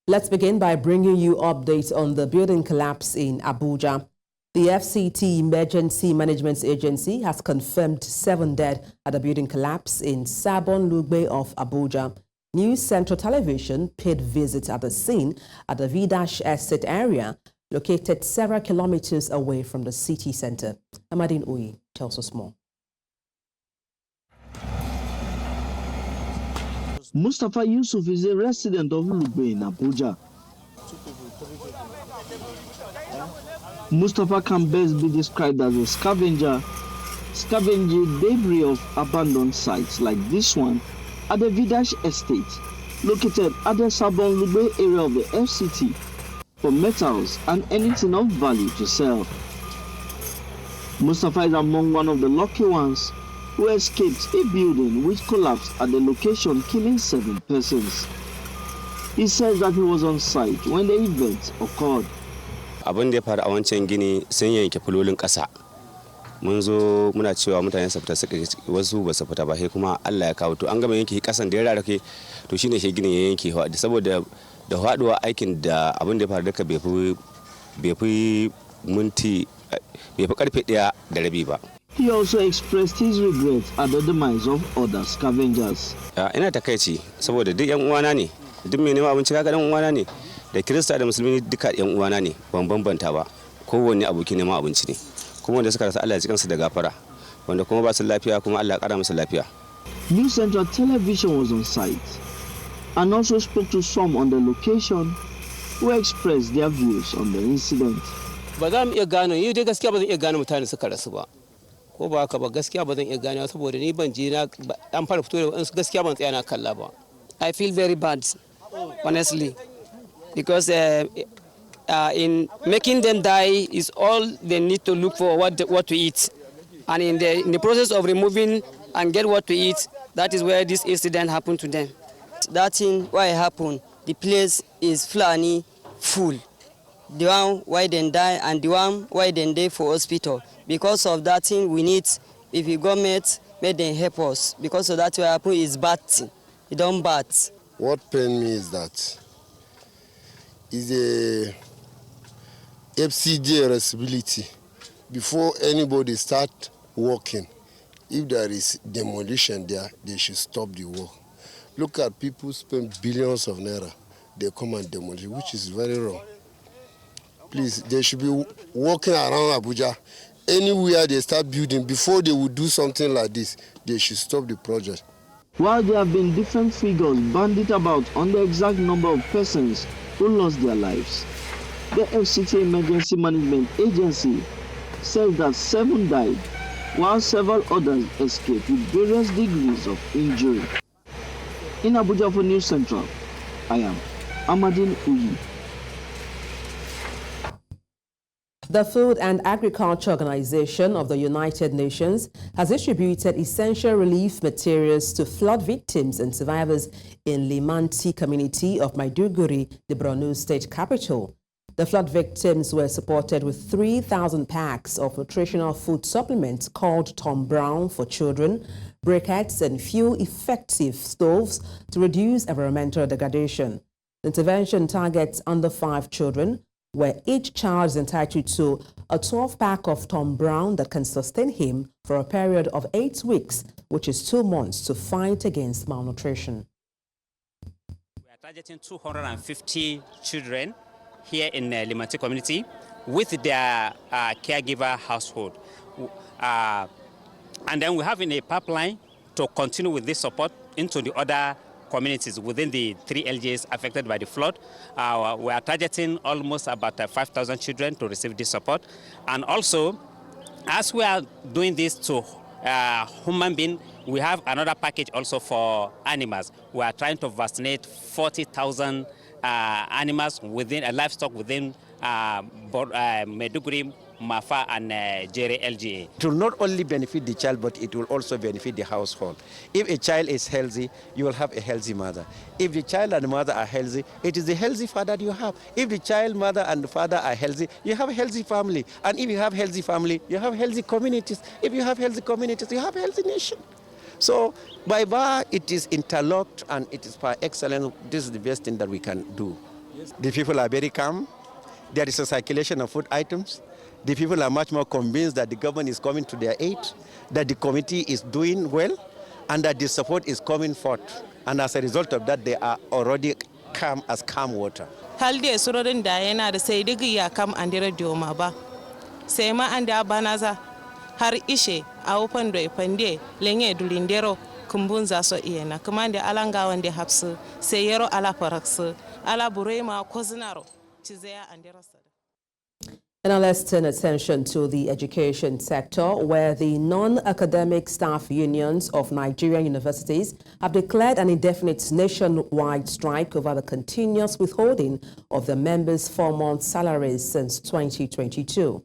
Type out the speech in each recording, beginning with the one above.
Let's begin by bringing you updates on the building collapse in Abuja. The FCT Emergency Management Agency has confirmed 7 dead at the building collapse in Sabon Lugbe of Abuja. News Central Television paid visit at the scene at the Vidash Estate area, located several kilometers away from the city center. Amadine Uyi tells us more. Mustafa Yusuf is a resident of Lugbe in Abuja. Mustafa can best be described as a scavenger, scavenging debris of abandoned sites like this one at the Vidash Estate, located at the Sabon Lugbe area of the FCT, for metals and anything of value to sell. Mustafa is among one of the lucky ones who escaped a building which collapsed at the location, killing 7 persons. He says that he was on site when the event occurred. Abin da ya faru a wancan gini sun yanke fulolin ƙasa. Mun zo muna cewa mutane su fita suka wasu ba su fita ba, sai kuma Allah ya kawo to an gama yanke ƙasan da ya rarrake to shine shi ginin ya yanke saboda da haduwa aikin da abin da ya faru duka bai fi karfe 1:30 ba. He also expressed his regret at the demise of other scavengers. Ina takaici saboda duk yan uwana ne, duk mai neman abinci kaga dan uwana ne, da Kirista da Musulmi duka yan uwana ne, ban bambanta ba. Kowanne aboki neman abinci ne. Kuma wanda suka rasa Allah ya ji kansu da gafara, wanda kuma ba su lafiya kuma Allah ya kara musu lafiya. News Central Television was on site and also spoke to some on the location who expressed their views on the incident. Ba za mu iya gano, ni dai gaskiya ba zan iya gano mutane suka rasu ba. Ko ba haka ba, gaskiya ba zan iya gano saboda ni ban je na an fara fito da gaskiya ban tsaya na kalla ba. I feel very bad, honestly, because in making them die is all they need to look for what to eat, and in the process of removing and get what to eat, that is where this incident happened to them. That thing why it happened, the place is Fulani full. The one why they die and the one why they die for hospital. Because of that thing, we need, if the government may they help us. Because of that, what happened is bad thing. It don't bad. What pains me is that is a FCD responsibility. Before anybody start working, if there is demolition there, they should stop the work. Look at people spend billions of naira, they come and demolish, which is very wrong. Please, they should be walking around Abuja. Anywhere they start building, before they would do something like this, they should stop the project. While there have been different figures bandied about on the exact number of persons who lost their lives, the FCT Emergency Management Agency says that 7 died, while several others escaped with various degrees of injury. In Abuja for News Central, I am Amadine Uyi. The Food and Agriculture Organization of the United Nations has distributed essential relief materials to flood victims and survivors in Limanti Community of Maiduguri, the Borno State Capital. The flood victims were supported with 3,000 packs of nutritional food supplements called Tom Brown for children, briquettes, and fuel-effective stoves to reduce environmental degradation. The intervention targets under 5 children, where each child is entitled to a 12-pack of Tom Brown that can sustain him for a period of 8 weeks, which is 2 months, to fight against malnutrition. We are targeting 250 children here in Limanti community with their caregiver household. And then we have in a pipeline to continue with this support into the other communities within the 3 LGAs affected by the flood. We are targeting almost about 5,000 children to receive this support. And also, as we are doing this to human beings, we have another package also for animals. We are trying to vaccinate 40,000 animals within livestock within Maiduguri, Mafa, and Jere LGA. It will not only benefit the child, but it will also benefit the household. If a child is healthy, you will have a healthy mother. If the child and the mother are healthy, it is the healthy father you have. If the child, mother, and the father are healthy, you have a healthy family. And if you have healthy family, you have healthy communities. If you have healthy communities, you have a healthy nation. So by bar, it is interlocked and it is par excellence. This is the best thing that we can do. The people are very calm. There is a circulation of food items. The people are much more convinced that the government is coming to their aid, that the committee is doing well, and that the support is coming forth. And as a result of that, they are already calm as calm water. Halde surorin da yana da sai digi ya kam andira dioma ba. Sai ma anda banaza har ishe a open do ipande lenye dulindero kumbunza so iyena kumande alanga wande hapsu sai yero ala paraksu ala burema kozinaro chizea andira sada. And now let's turn attention to the education sector, where the non-academic staff unions of Nigerian universities have declared an indefinite nationwide strike over the continuous withholding of their members' 4-month salaries since 2022.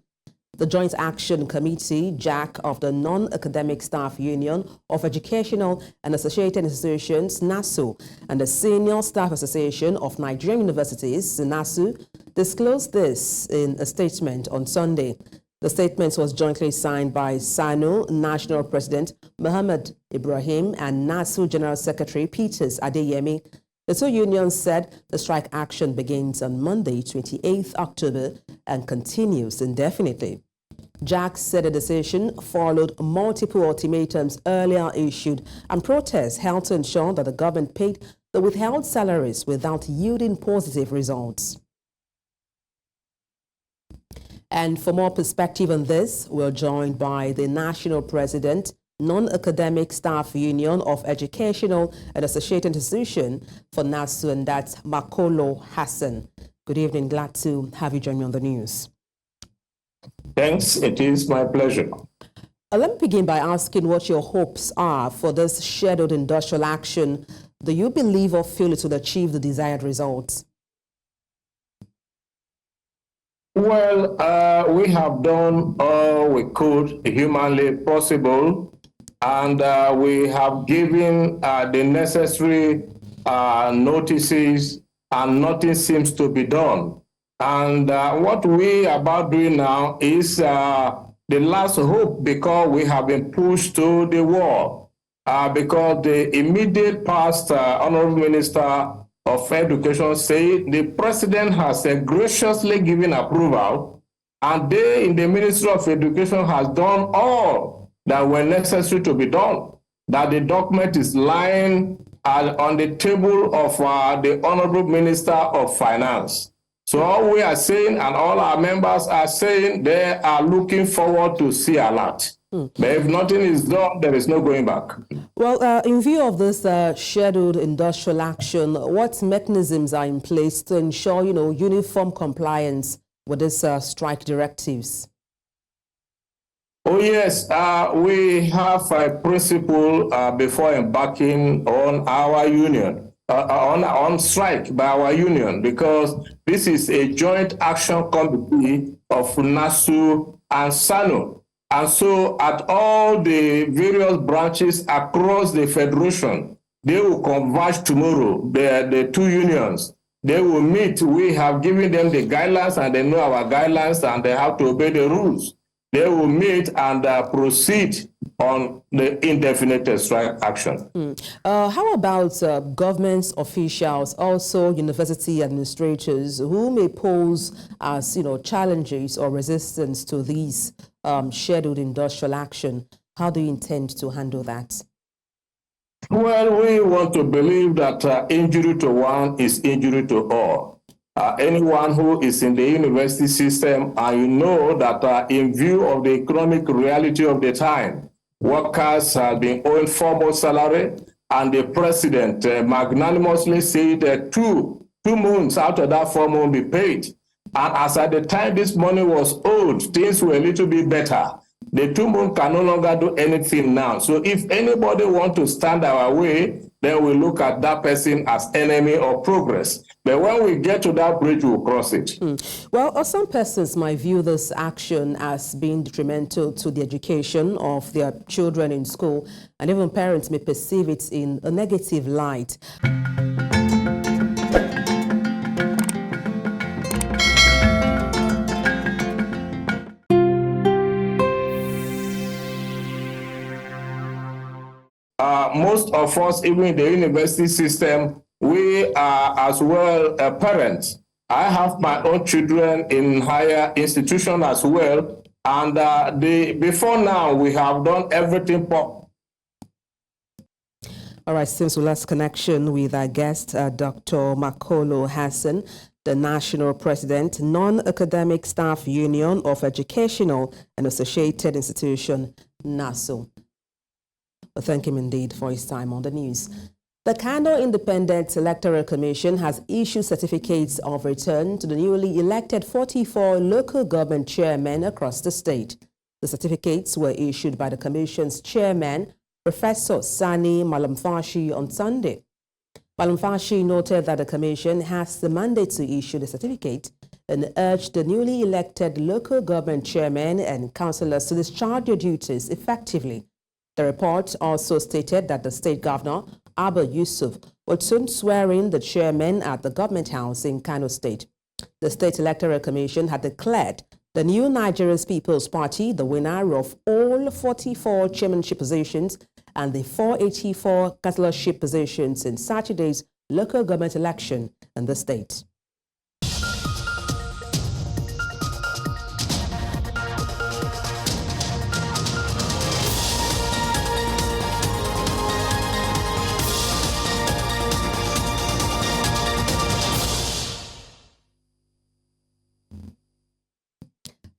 The Joint Action Committee, JAC, of the Non-Academic Staff Union of Educational and Associated Institutions, NASU, and the Senior Staff Association of Nigerian Universities, NASU, disclosed this in a statement on Sunday. The statement was jointly signed by SANU National President Muhammad Ibrahim and NASU General Secretary Peters Adeyemi. The two unions said the strike action begins on Monday, 28th October, and continues indefinitely. JAC said the decision followed multiple ultimatums earlier issued and protests held to ensure that the government paid the withheld salaries without yielding positive results. And for more perspective on this, we're joined by the National President, Non-Academic Staff Union of Educational and Associated Institution for NASU, and that's Makolo Hassan. Good evening, glad to have you join me on the news. Thanks, it is my pleasure. Let me begin by asking what your hopes are for this scheduled industrial action. Do you believe or feel it will achieve the desired results? Well, we have done all we could humanly possible, and we have given the necessary notices, and nothing seems to be done. And what we are about doing now is the last hope, because we have been pushed to the wall, because the immediate past Honorable Minister of Education said the President has graciously given approval, and they in the Ministry of Education has done all that were necessary to be done, that the document is lying on the table of the Honorable Minister of Finance. So all we are saying, and all our members are saying, they are looking forward to see a lot. But if nothing is done, there is no going back. Well, in view of this scheduled industrial action, what mechanisms are in place to ensure, uniform compliance with these strike directives? Oh, yes. We have a principle before embarking on our union. On strike by our union, because this is a joint action committee of NASU and SANU. And so at all the various branches across the federation, they will converge tomorrow, the two unions. They will meet. We have given them the guidelines, and they know our guidelines, and they have to obey the rules. They will meet and proceed on the indefinite strike action. How about government officials, also university administrators, who may pose as challenges or resistance to these scheduled industrial action? How do you intend to handle that? Well, we want to believe that injury to one is injury to all. Anyone who is in the university system, and you know that in view of the economic reality of the time, workers have been owing 4 months' salary, and the president magnanimously said 2 months out of that 4 months be paid. And as at the time this money was owed, things were a little bit better. The 2 months can no longer do anything now. So if anybody wants to stand our way, then we look at that person as enemy of progress. But when we get to that bridge, we'll cross it. Well, some persons might view this action as being detrimental to the education of their children in school, and even parents may perceive it in a negative light. Most of us, even in the university system, we are as well parents. I have my own children in higher institution as well. And before now, we have done everything possible. All right, since we lost connection with our guest, Dr. Makolo Hassan, the National President, Non-Academic Staff Union of Educational and Associated Institution, NASO. Well, thank him indeed for his time on the news. The Kano Independent Electoral Commission has issued certificates of return to the newly elected 44 local government chairmen across the state. The certificates were issued by the Commission's chairman, Professor Sani Malamfashi, on Sunday. Malamfashi noted that the Commission has the mandate to issue the certificate and urged the newly elected local government chairmen and councillors to discharge their duties effectively. The report also stated that the state governor, Abba Yusuf, will soon swear in the chairman at the government house in Kano State. The State Electoral Commission had declared the New Nigerian People's Party the winner of all 44 chairmanship positions and the 484 councillorship positions in Saturday's local government election in the state.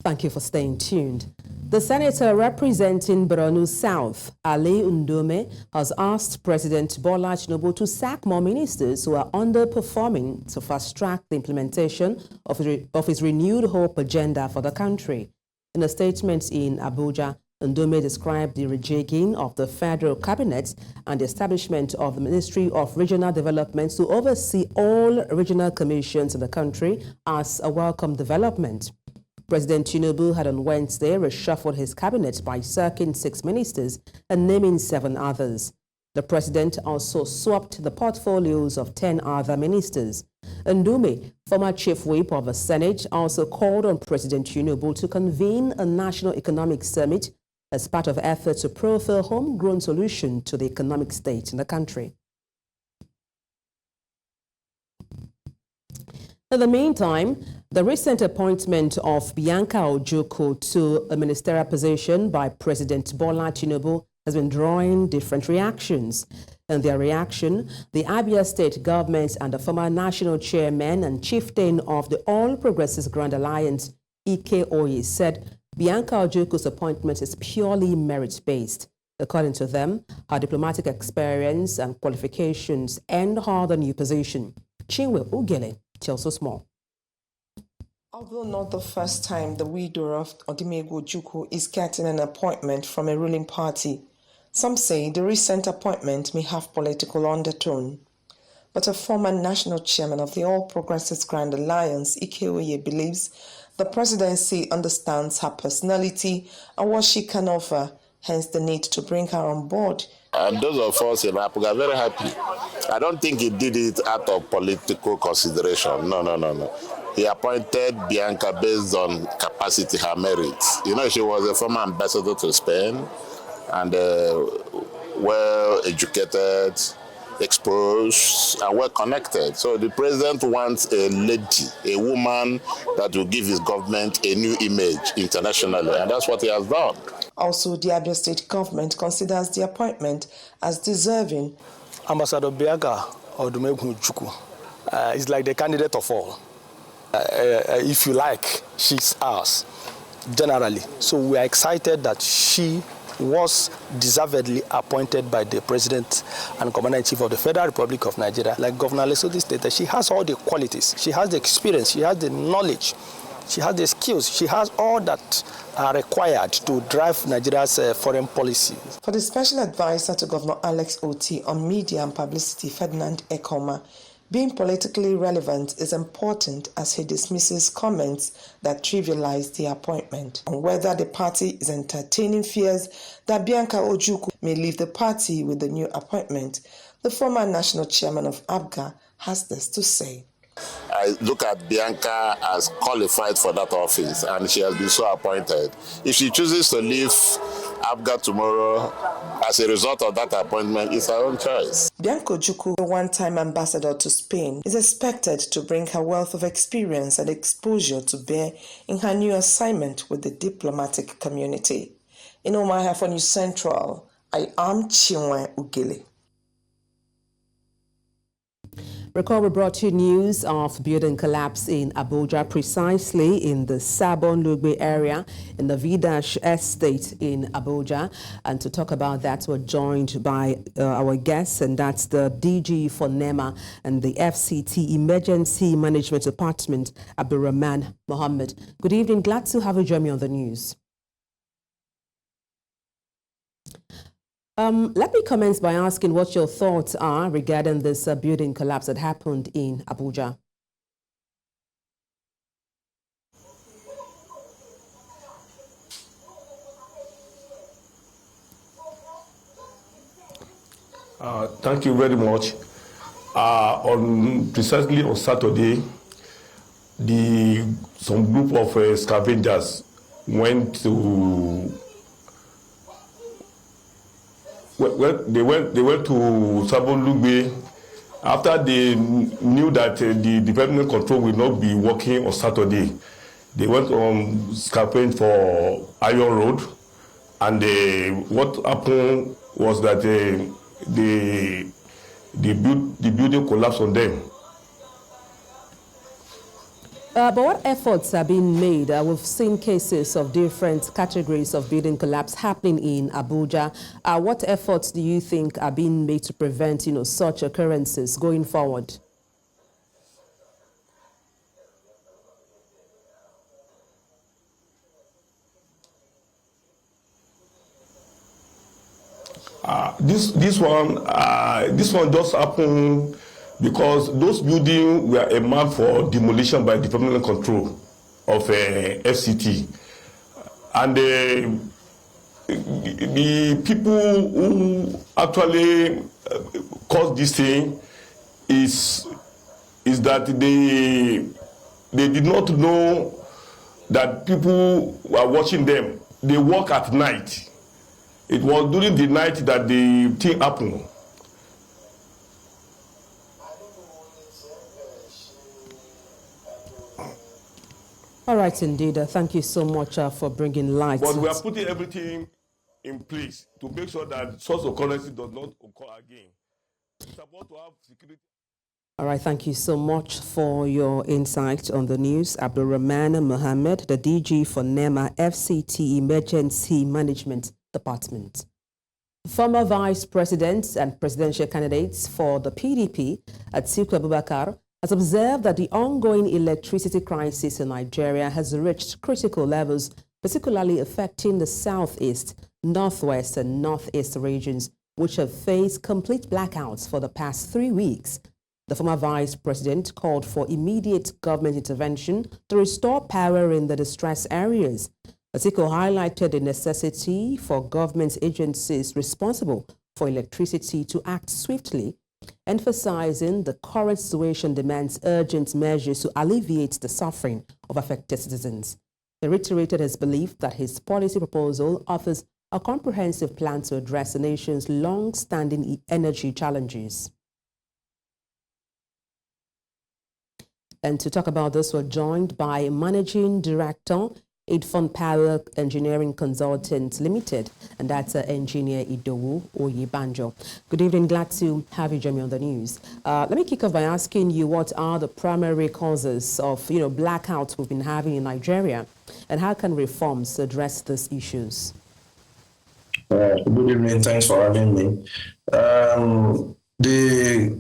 Thank you for staying tuned. The senator representing Borno South, Ali Ndome, has asked President Bola Tinubu to sack more ministers who are underperforming to fast-track the implementation of his renewed hope agenda for the country. In a statement in Abuja, Ndome described the rejigging of the federal cabinet and the establishment of the Ministry of Regional Development to oversee all regional commissions in the country as a welcome development. President Tinubu had on Wednesday reshuffled his cabinet by sacking 6 ministers and naming 7 others. The president also swapped the portfolios of 10 other ministers. Ndume, former chief whip of the Senate, also called on President Tinubu to convene a national economic summit as part of efforts to profile a homegrown solution to the economic state in the country. In the meantime, the recent appointment of Bianca Ojukwu to a ministerial position by President Bola Tinubu has been drawing different reactions. In their reaction, the Abia State government and the former national chairman and chieftain of the All Progressives Grand Alliance, Ike Oyi, said Bianca Ojukwu's appointment is purely merit-based. According to them, her diplomatic experience and qualifications earned her the new position. Chinwe Ugele tells us more. Although not the first time the widow of Odimegwu Ojukwu is getting an appointment from a ruling party, some say the recent appointment may have political undertone. But a former national chairman of the All Progressives Grand Alliance, Ike Oye, believes the presidency understands her personality and what she can offer, hence the need to bring her on board. And those of us in Apuga are very happy. I don't think he did it out of political consideration. No. He appointed Bianca based on capacity, her merits. You know, she was a former ambassador to Spain and well-educated, exposed, and well-connected. So the president wants a lady, a woman that will give his government a new image internationally, and that's what he has done. Also, the Abia State government considers the appointment as deserving. Ambassador Bianca Odumegwu Ojukwu is like the candidate of all. If you like, she's ours, generally. So we are excited that she was deservedly appointed by the President and Commander-in-Chief of the Federal Republic of Nigeria. Like Governor Lesotho stated, she has all the qualities, she has the experience, she has the knowledge, she has the skills, she has all that are required to drive Nigeria's foreign policy. For the special advisor to Governor Alex Oti on media and publicity, Ferdinand Ekoma, being politically relevant is important as he dismisses comments that trivialize the appointment. On whether the party is entertaining fears that Bianca Ojukwu may leave the party with the new appointment, the former national chairman of ABGA has this to say. I look at Bianca as qualified for that office, and she has been so appointed. If she chooses to leave APGA tomorrow as a result of that appointment is her own choice. Bianca Ojukwu, a one-time ambassador to Spain, is expected to bring her wealth of experience and exposure to bear in her new assignment with the diplomatic community. In Omaha for News Central, I am Chinwe Ugele. Recall we brought you news of building collapse in Abuja, precisely in the Sabon Lugbe area in the Vidash estate in Abuja. And to talk about that, we're joined by our guests, and that's the DG for NEMA and the FCT Emergency Management Department, Abdulrahman Mohammed. Good evening. Glad to have you join me on the news. Let me commence by asking what your thoughts are regarding this building collapse that happened in Abuja. Thank you very much. Precisely on Saturday, some group of scavengers went to to Sabon Lugbe after they knew that the development control will not be working on Saturday. They went on scavenging for Iron Road, and what happened was that the building collapsed on them. But what efforts are being made? We've seen cases of different categories of building collapse happening in Abuja. What efforts do you think are being made to prevent, such occurrences going forward? This one just happened because those buildings were earmarked for demolition by development control of FCT, and the people who actually caused this thing is that they did not know that people were watching them. They work at night. It was during the night that the thing happened. All right, indeed. Thank you so much for bringing light. But we are putting everything in place to make sure that such occurrence does not occur again. It's about to have security. All right, thank you so much for your insight on the news. Abdulrahman Mohammed, the DG for NEMA FCT Emergency Management Department. Former Vice President and presidential candidates for the PDP, Atiku Abubakar, has observed that the ongoing electricity crisis in Nigeria has reached critical levels, particularly affecting the southeast, northwest, and northeast regions, which have faced complete blackouts for the past 3 weeks. The former vice president called for immediate government intervention to restore power in the distressed areas. Atiku highlighted the necessity for government agencies responsible for electricity to act swiftly, emphasizing the current situation demands urgent measures to alleviate the suffering of affected citizens. He reiterated his belief that his policy proposal offers a comprehensive plan to address the nation's long-standing energy challenges. And to talk about this, we're joined by Managing Director, Idfon Power Engineering Consultants Limited, and that's Engineer Idowu Oyebanjo. Good evening, glad to have you join me on the news. Let me kick off by asking you what are the primary causes of blackouts we've been having in Nigeria, and how can reforms address these issues? Good evening, thanks for having me. The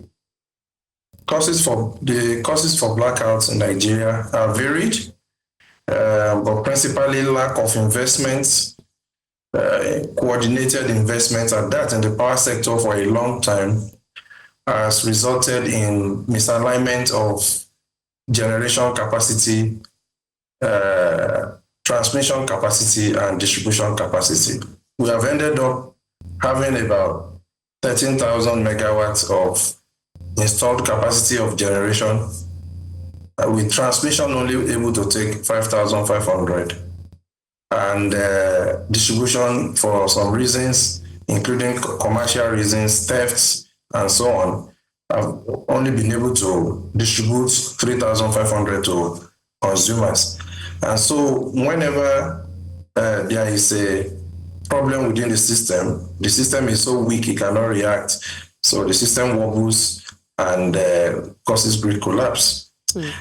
causes for blackouts in Nigeria are varied. But principally lack of investments, coordinated investments at that in the power sector for a long time has resulted in misalignment of generation capacity, transmission capacity, and distribution capacity. We have ended up having about 13,000 megawatts of installed capacity of generation, with transmission only able to take 5,500. and distribution for some reasons, including commercial reasons, thefts, and so on, have only been able to distribute 3,500 to consumers. And so whenever there is a problem within the system is so weak it cannot react. So the system wobbles and causes grid collapse.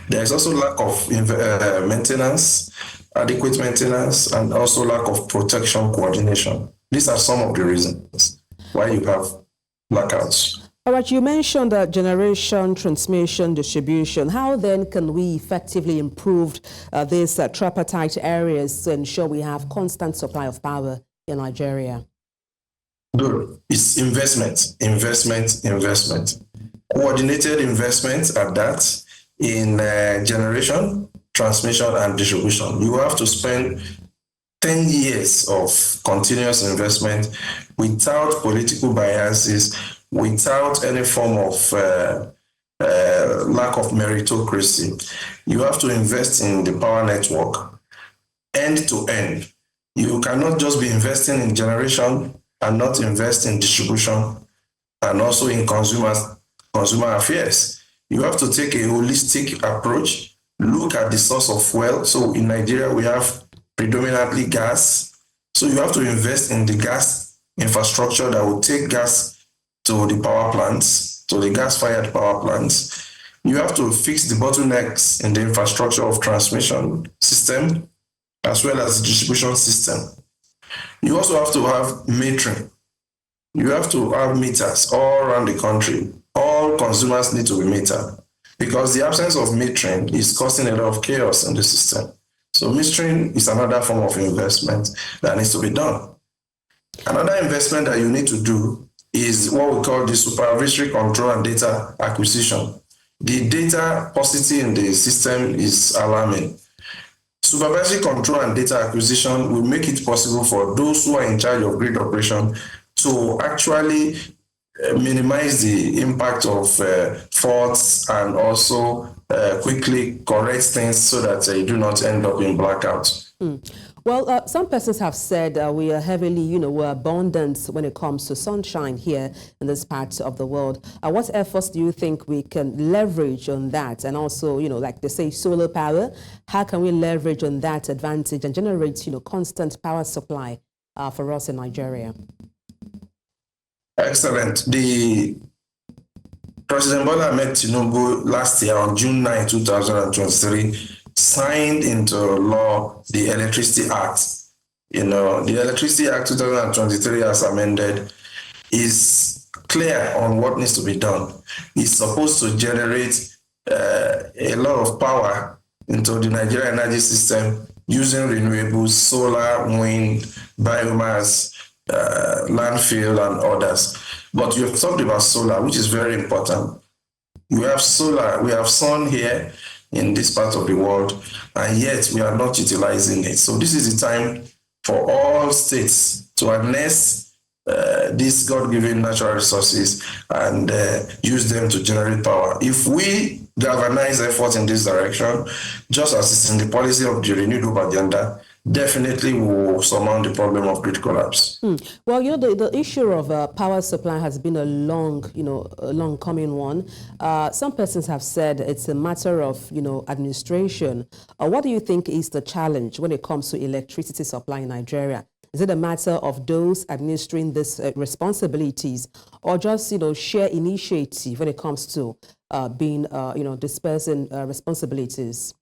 There is also lack of maintenance, adequate maintenance, and also lack of protection coordination. These are some of the reasons why you have blackouts. All right, you mentioned generation, transmission, distribution. How then can we effectively improve these tripartite areas to ensure we have constant supply of power in Nigeria? Good. It's investment. Coordinated investment at that in generation, transmission, and distribution. You have to spend 10 years of continuous investment without political biases, without any form of lack of meritocracy. You have to invest in the power network end to end. You cannot just be investing in generation and not invest in distribution and also in consumer affairs. You have to take a holistic approach, look at the source of fuel. So in Nigeria, we have predominantly gas. So you have to invest in the gas infrastructure that will take gas to the power plants, to the gas-fired power plants. You have to fix the bottlenecks in the infrastructure of transmission system, as well as the distribution system. You also have to have metering. You have to have meters all around the country. All consumers need to be metered because the absence of metering is causing a lot of chaos in the system. So metering is another form of investment that needs to be done. Another investment that you need to do is what we call the supervisory control and data acquisition. The data paucity in the system is alarming. Supervisory control and data acquisition will make it possible for those who are in charge of grid operation to actually minimize the impact of faults and also quickly correct things so that you do not end up in blackouts. Well, some persons have said we are heavily, we're abundant when it comes to sunshine here in this part of the world. What efforts do you think we can leverage on that? And also, like they say, solar power, how can we leverage on that advantage and generate, constant power supply for us in Nigeria? Excellent. The President Bola Ahmed Tinubu last year on June 9, 2023, signed into law the Electricity Act. The Electricity Act 2023 as amended is clear on what needs to be done. It's supposed to generate a lot of power into the Nigerian energy system using renewables, solar, wind, biomass, landfill, and others. But you have talked about solar, which is very important. We have solar, we have sun here in this part of the world, and yet we are not utilizing it. So this is the time for all states to harness these God-given natural resources and use them to generate power. If we galvanize efforts in this direction, just as it's in the policy of the renewable agenda, definitely will surmount the problem of grid collapse. Well, the issue of power supply has been a long coming one. Some persons have said it's a matter of, administration. What do you think is the challenge when it comes to electricity supply in Nigeria? Is it a matter of those administering these responsibilities, or just, sheer initiative when it comes to dispersing responsibilities?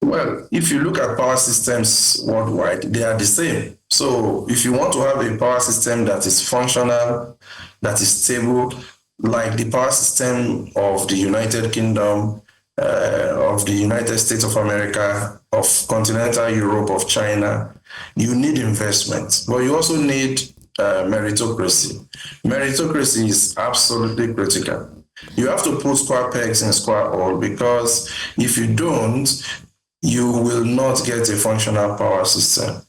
Well, if you look at power systems worldwide, they are the same. So if you want to have a power system that is functional, that is stable, like the power system of the United Kingdom, of the United States of America, of continental Europe, of China, you need investment, but you also need meritocracy. Meritocracy is absolutely critical. You have to put square pegs in square hole, because if you don't, you will not get a functional power system.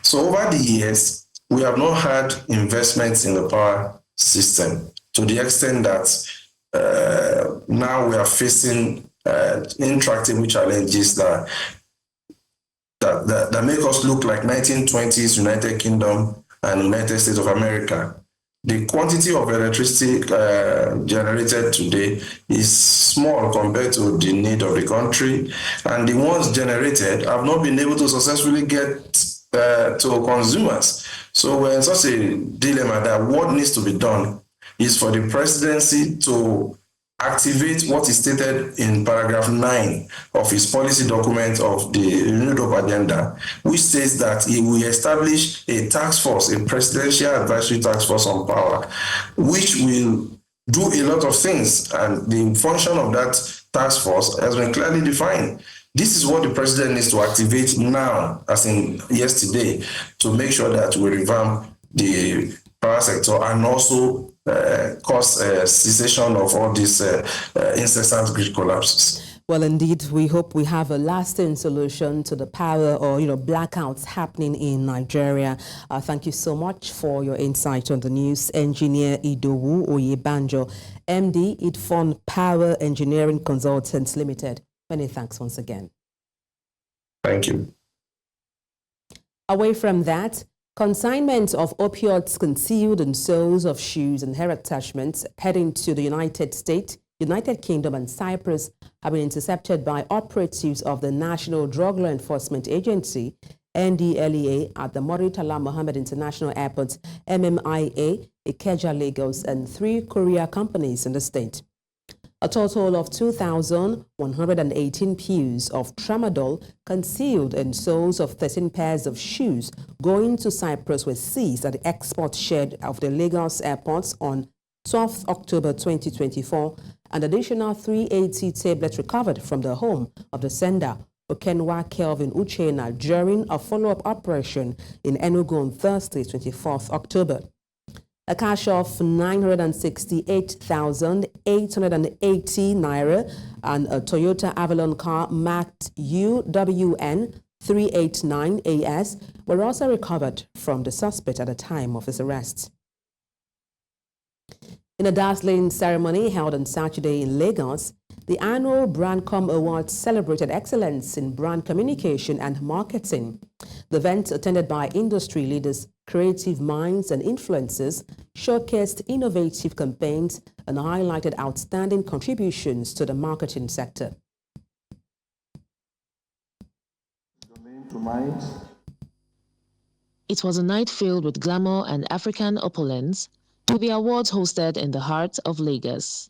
So over the years, we have not had investments in the power system to the extent that now we are facing intractable challenges that that make us look like 1920s United Kingdom and United States of America. The quantity of electricity generated today is small compared to the need of the country, and the ones generated have not been able to successfully get to consumers. So we're in such a dilemma that what needs to be done is for the presidency to activate what is stated in paragraph 9 of his policy document of the Renewed Hope Agenda, which states that he will establish a task force, a presidential advisory task force on power, which will do a lot of things, and the function of that task force has been clearly defined. This is what the president needs to activate now, as in yesterday, to make sure that we revamp the power sector and also cause cessation of all these incessant grid collapses. Well, indeed, we hope we have a lasting solution to the power or, blackouts happening in Nigeria. Thank you so much for your insight on the news. Engineer Idowu Oyebanjo, MD, Idfon Power Engineering Consultants Limited. Many thanks once again. Thank you. Away from that, consignment of opioids concealed in soles of shoes and hair attachments heading to the United States, United Kingdom and Cyprus have been intercepted by operatives of the National Drug Law Enforcement Agency, NDLEA, at the Murtala Mohammed International Airport, MMIA, Ikeja, Lagos, and 3 courier companies in the state. A total of 2,118 pews of tramadol concealed in soles of 13 pairs of shoes going to Cyprus were seized at the export shed of the Lagos airports on 12th October 2024, and additional 380 tablets recovered from the home of the sender, Okenwa Kelvin Uchena, during a follow-up operation in Enugu on Thursday, 24th October. A cash of 968,880 naira and a Toyota Avalon car marked UWN 389 AS were also recovered from the suspect at the time of his arrest. In a dazzling ceremony held on Saturday in Lagos, the annual BrandCom Awards celebrated excellence in brand communication and marketing. The event, attended by industry leaders, creative minds, and influencers, showcased innovative campaigns and highlighted outstanding contributions to the marketing sector. It was a night filled with glamour and African opulence, with the awards hosted in the heart of Lagos.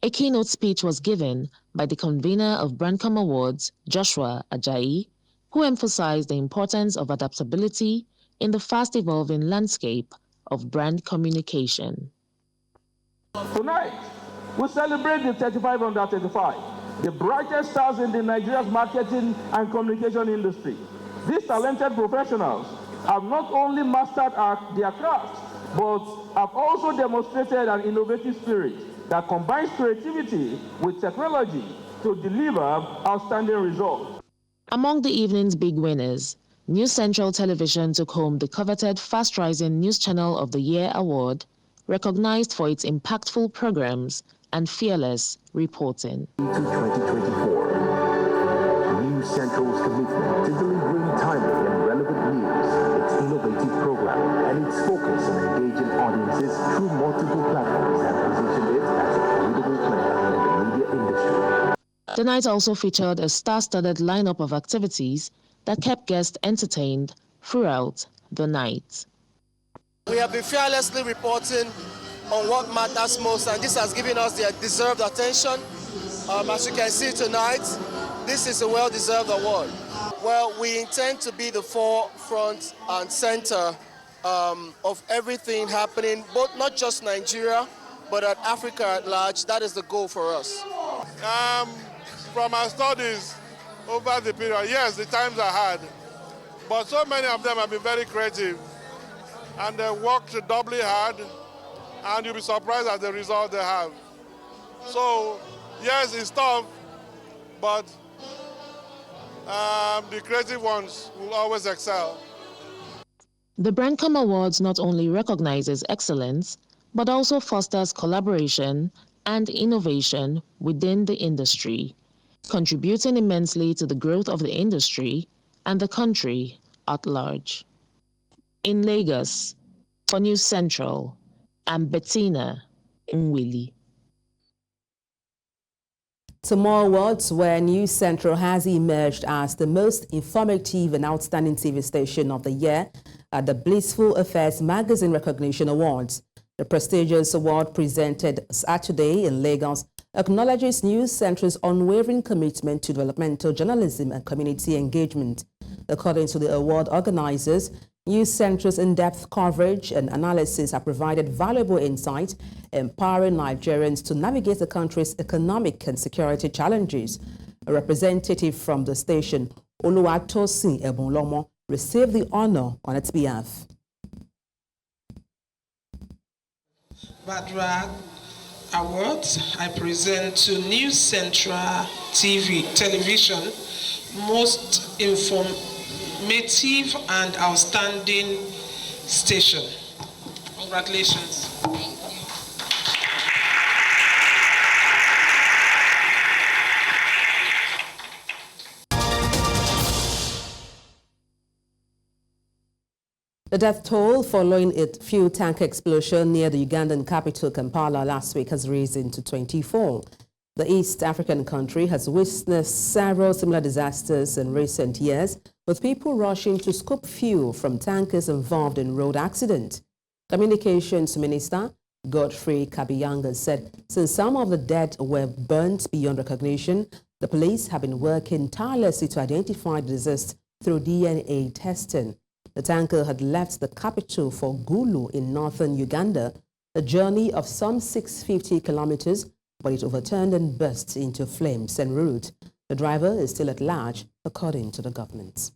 A keynote speech was given by the convener of BrandCom Awards, Joshua Ajayi, who emphasized the importance of adaptability in the fast-evolving landscape of brand communication. Tonight, we celebrate the 35 under 35, the brightest stars in the Nigeria's marketing and communication industry. These talented professionals have not only mastered their craft, but have also demonstrated an innovative spirit that combines creativity with technology to deliver outstanding results. Among the evening's big winners, News Central Television took home the coveted Fast Rising News Channel of the Year award, recognized for its impactful programs and fearless reporting. 2024, News Central's commitment to delivering timely and relevant news, its innovative programming, and its focus on engaging audiences through multiple platforms have positioned it as a formidable player in the media industry. The night also featured a star-studded lineup of activities that kept guests entertained throughout the night. We have been fearlessly reporting on what matters most, and this has given us the deserved attention. As you can see tonight, this is a well-deserved award. Well, we intend to be the forefront and center of everything happening, both not just Nigeria, but at Africa at large. That is the goal for us. From our studies over the period, yes, the times are hard, but so many of them have been very creative, and they worked doubly hard, and you'll be surprised at the result they have. So, yes, it's tough, but the creative ones will always excel. The BrandCom Awards not only recognizes excellence, but also fosters collaboration and innovation within the industry, contributing immensely to the growth of the industry and the country at large. In Lagos, for News Central, I'm Bettina Nwili. To more words, where News Central has emerged as the most informative and outstanding TV station of the year at the Blissful Affairs Magazine Recognition Awards. The prestigious award presented Saturday in Lagos acknowledges News Central's unwavering commitment to developmental journalism and community engagement. According to the award organizers, News Central's in-depth coverage and analysis have provided valuable insight, empowering Nigerians to navigate the country's economic and security challenges. A representative from the station, Oluwatosin Ebunlomo, received the honor on its behalf. Badra Awards I present to News Central television, most informative and outstanding station. Congratulations. The death toll following a fuel tank explosion near the Ugandan capital Kampala last week has risen to 24. The East African country has witnessed several similar disasters in recent years, with people rushing to scoop fuel from tankers involved in road accidents. Communications Minister Godfrey Kabiyanga said since some of the dead were burnt beyond recognition, the police have been working tirelessly to identify the deceased through DNA testing. The tanker had left the capital for Gulu in northern Uganda, a journey of some 650 kilometers, but it overturned and burst into flames en route. The driver is still at large, according to the government.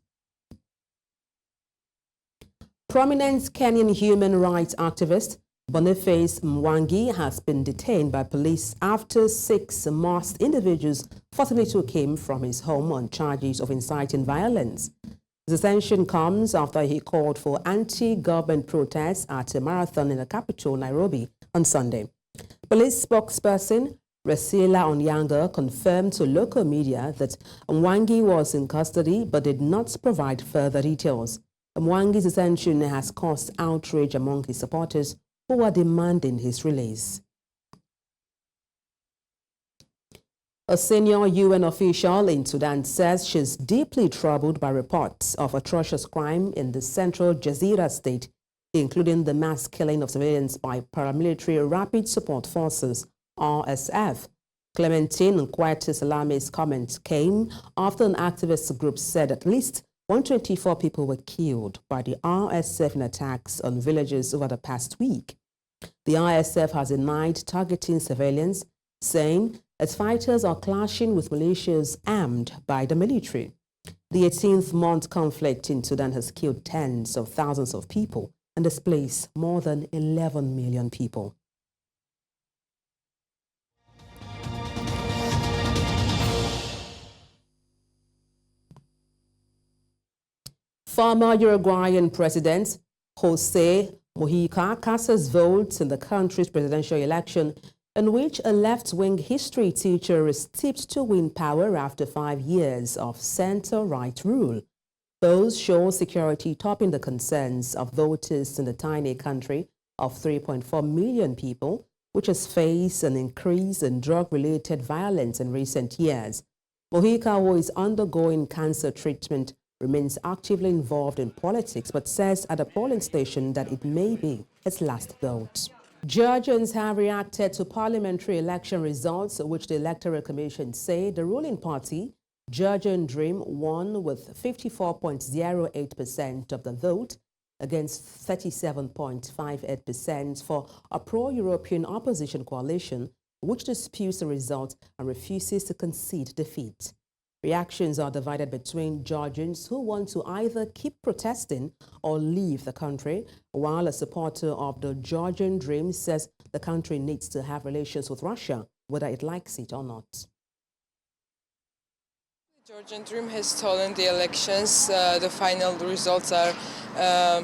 Prominent Kenyan human rights activist Boniface Mwangi has been detained by police after 6 masked individuals forcibly took him from his home on charges of inciting violence. His detention comes after he called for anti-government protests at a marathon in the capital, Nairobi, on Sunday. Police spokesperson Resila Onyanga confirmed to local media that Mwangi was in custody but did not provide further details. Mwangi's detention has caused outrage among his supporters who are demanding his release. A senior UN official in Sudan says she's deeply troubled by reports of atrocious crime in the central Jazeera state, including the mass killing of civilians by paramilitary Rapid Support Forces, RSF. Clementine Nkwete Salame's comments came after an activist group said at least 124 people were killed by the RSF in attacks on villages over the past week. The RSF has denied targeting civilians, saying its fighters are clashing with militias armed by the military. The 18th-month conflict in Sudan has killed tens of thousands of people and displaced more than 11 million people. Former Uruguayan President Jose Mujica cast his vote in the country's presidential election, in which a left-wing history teacher is tipped to win power after 5 years of center-right rule. Polls show security topping the concerns of voters in the tiny country of 3.4 million people, which has faced an increase in drug-related violence in recent years. Mujica, who is undergoing cancer treatment, remains actively involved in politics, but says at a polling station that it may be his last vote. Georgians have reacted to parliamentary election results, which the Electoral Commission say the ruling party, Georgian Dream, won with 54.08% of the vote against 37.58% for a pro-European opposition coalition, which disputes the result and refuses to concede defeat. Reactions are divided between Georgians who want to either keep protesting or leave the country, while a supporter of the Georgian Dream says the country needs to have relations with Russia, whether it likes it or not. The Georgian Dream has stolen the elections. The final results are, I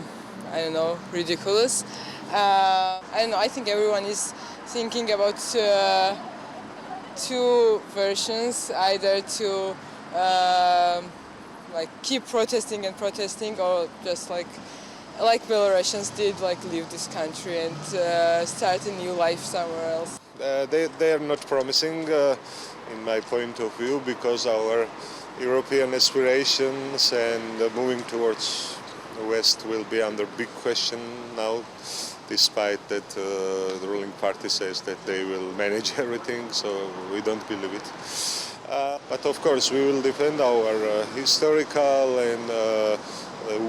don't know, ridiculous. I don't know, I think everyone is thinking about two versions, either to like keep protesting and protesting, or just like Belarusians did, like leave this country and start a new life somewhere else. They are not promising, in my point of view, because our European aspirations and moving towards the West will be under big question now, despite that the ruling party says that they will manage everything, so we don't believe it. But of course we will defend our historical and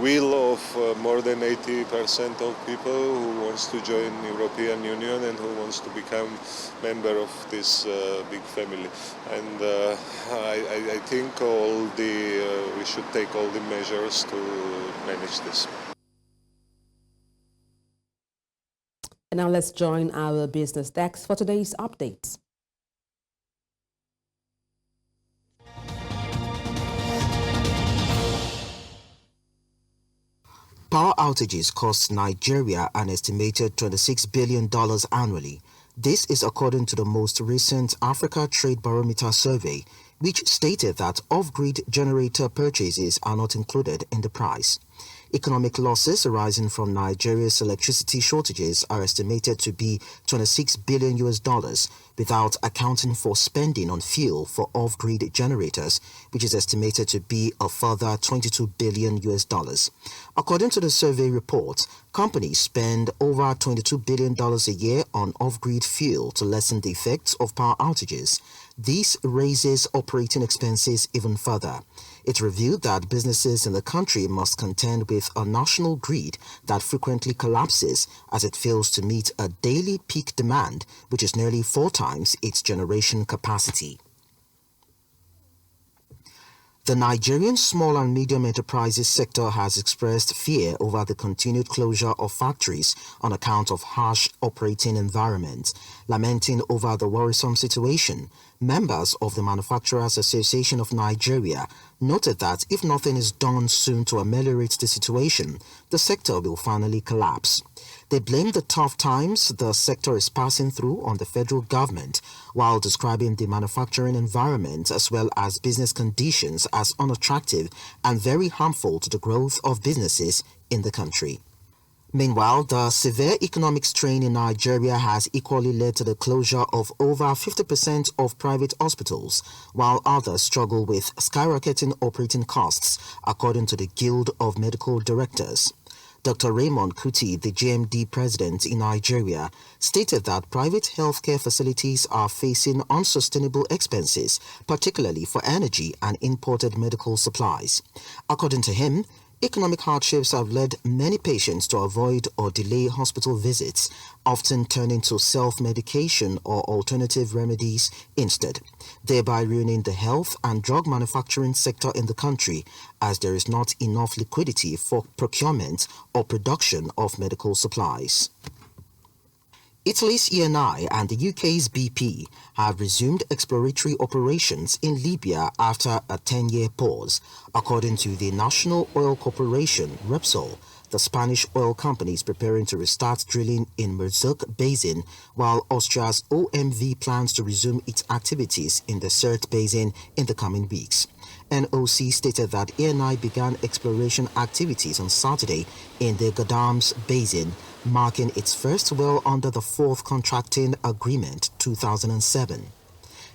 will of more than 80% of people who wants to join European Union and who wants to become member of this big family. And I think we should take all the measures to manage this. And now let's join our business desk for today's updates. Power outages cost Nigeria an estimated $26 billion annually. This is according to the most recent Africa Trade Barometer survey, which stated that off-grid generator purchases are not included in the price. Economic losses arising from Nigeria's electricity shortages are estimated to be $26 billion without accounting for spending on fuel for off-grid generators, which is estimated to be a further $22 billion. According to the survey report, companies spend over $22 billion a year on off-grid fuel to lessen the effects of power outages. This raises operating expenses even further. It revealed that businesses in the country must contend with a national grid that frequently collapses as it fails to meet a daily peak demand, which is nearly 4 times its generation capacity. The Nigerian small and medium enterprises sector has expressed fear over the continued closure of factories on account of harsh operating environment. Lamenting over the worrisome situation, members of the Manufacturers Association of Nigeria noted that if nothing is done soon to ameliorate the situation, the sector will finally collapse. They blamed the tough times the sector is passing through on the federal government, while describing the manufacturing environment as well as business conditions as unattractive and very harmful to the growth of businesses in the country. Meanwhile, the severe economic strain in Nigeria has equally led to the closure of over 50% of private hospitals, while others struggle with skyrocketing operating costs, according to the Guild of Medical Directors. Dr. Raymond Kuti, the GMD president in Nigeria, stated that private healthcare facilities are facing unsustainable expenses, particularly for energy and imported medical supplies. According to him, economic hardships have led many patients to avoid or delay hospital visits, often turning to self-medication or alternative remedies instead, thereby ruining the health and drug manufacturing sector in the country, as there is not enough liquidity for procurement or production of medical supplies. Italy's ENI and the UK's BP have resumed exploratory operations in Libya after a 10-year pause. According to the National Oil Corporation, Repsol, the Spanish oil company is preparing to restart drilling in Merzuk Basin, while Austria's OMV plans to resume its activities in the Sirte Basin in the coming weeks. NOC stated that ENI began exploration activities on Saturday in the Gadams Basin, marking its first well under the 4th contracting agreement 2007.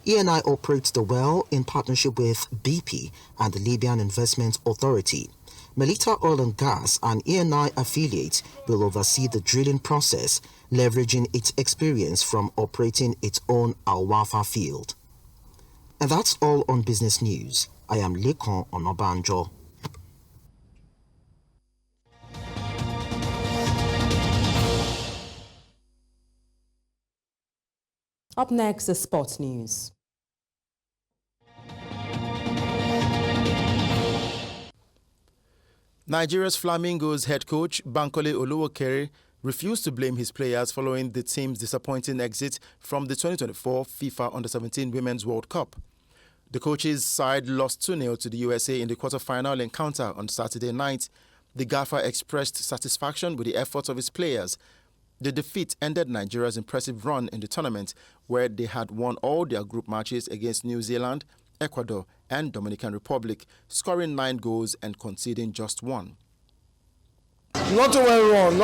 ENI operates the well in partnership with BP and the Libyan Investment Authority. Melita Oil and Gas, an ENI affiliate, will oversee the drilling process, leveraging its experience from operating its own Al Wafa field. And that's all on business news. I am Lekon Onobanjo. Up next is sports news. Nigeria's Flamingos head coach Bankole Oluwokere refused to blame his players following the team's disappointing exit from the 2024 FIFA Under-17 Women's World Cup. The coach's side lost 2-0 to the USA in the quarter-final encounter on Saturday night. The gaffer expressed satisfaction with the efforts of his players. The defeat ended Nigeria's impressive run in the tournament, where they had won all their group matches against New Zealand, Ecuador and Dominican Republic, scoring 9 goals and conceding just 1. Nothing went wrong.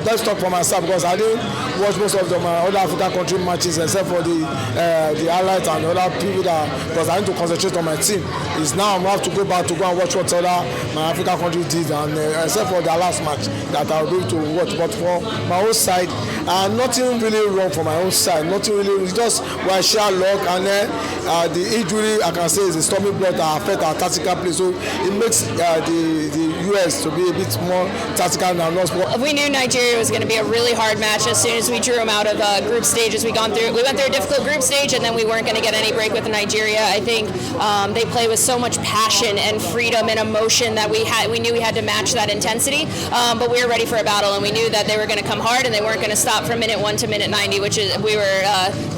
Let's talk for myself because I didn't watch most of my other African country matches except for the highlights and other people because I need to concentrate on my team. It's now I have to go back to go and watch what other my African country did and except for their last match that I'll be able to watch. But for my own side, nothing really wrong for my own side. Nothing really. It's just where I share luck and then the injury I can say is the stormy blood that affect our tactical play. So it makes the US to be a bit more tactical than us. We knew Nigeria was going to be a really hard match as soon as we drew them out of group stages. We went through a difficult group stage, and then we weren't going to get any break with Nigeria. I think they play with so much passion and freedom and emotion that we knew we had to match that intensity. But we were ready for a battle, and we knew that they were going to come hard and they weren't going to stop from minute 1 to minute 90, which is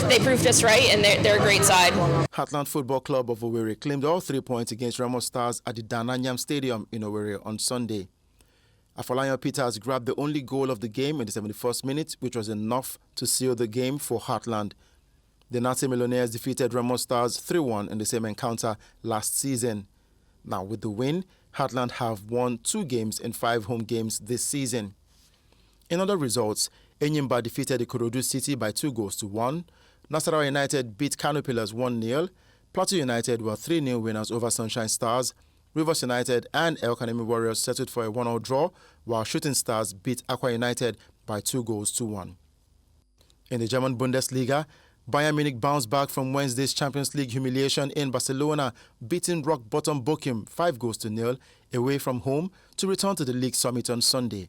they proved us right, and they're a great side. Heartland Football Club of Owerri claimed all 3 points against Remo Stars at the Dananyam Stadium in Owerri on Sunday. Afolayan Peters grabbed the only goal of the game in the 71st minute, which was enough to seal the game for Heartland. The Nazi Millionaires defeated Remo Stars 3-1 in the same encounter last season. Now, with the win, Heartland have won 2 games in 5 home games this season. In other results, Enyimba defeated Ikorodu City by 2-1. Nasarawa United beat Kano Pillars 1-0. Plateau United were 3-0 winners over Sunshine Stars. Rivers United and El Kanemi Warriors settled for a 1-1 draw, while Shooting Stars beat Aqua United by 2-1. In the German Bundesliga, Bayern Munich bounced back from Wednesday's Champions League humiliation in Barcelona, beating rock-bottom Bochum 5-0 away from home to return to the league summit on Sunday.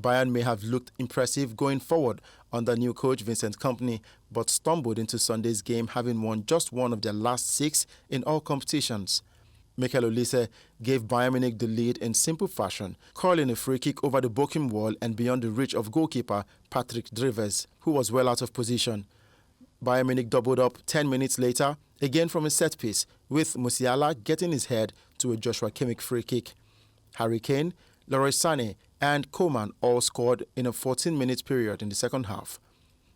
Bayern may have looked impressive going forward under new coach Vincent Kompany, but stumbled into Sunday's game, having won just one of their last 6 in all competitions. Mikel Olise gave Bayern Munich the lead in simple fashion, curling a free kick over the Bochum wall and beyond the reach of goalkeeper Patrick Drivers, who was well out of position. Bayern Munich doubled up 10 minutes later, again from a set piece, with Musiala getting his head to a Joshua Kimmich free kick. Harry Kane, Leroy Sané and Coman all scored in a 14-minute period in the second half.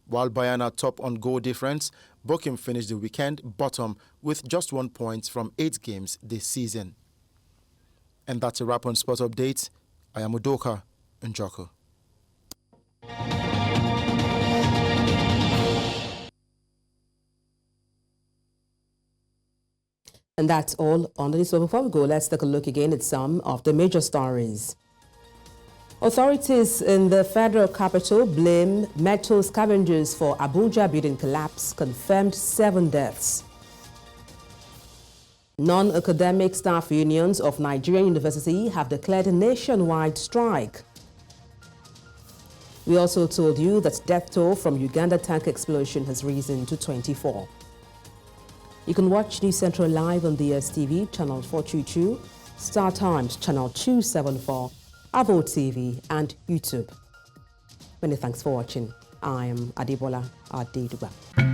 While Bayern are top on goal difference, Bochum finished the weekend bottom with just 1 point from 8 games this season. And that's a wrap on Sports Update. I am Udoka Njoko. And that's all on the news. So before we go, let's take a look again at some of the major stories. Authorities in the federal capital blame metal scavengers for Abuja building collapse, confirmed 7 deaths. Non-academic staff unions of Nigerian University have declared a nationwide strike. We also told you that death toll from Uganda tank explosion has risen to 24. You can watch News Central live on the DSTV, channel 422, Star Times, channel 274, Avo TV and YouTube. Many thanks for watching. I am Adebola Adedugba.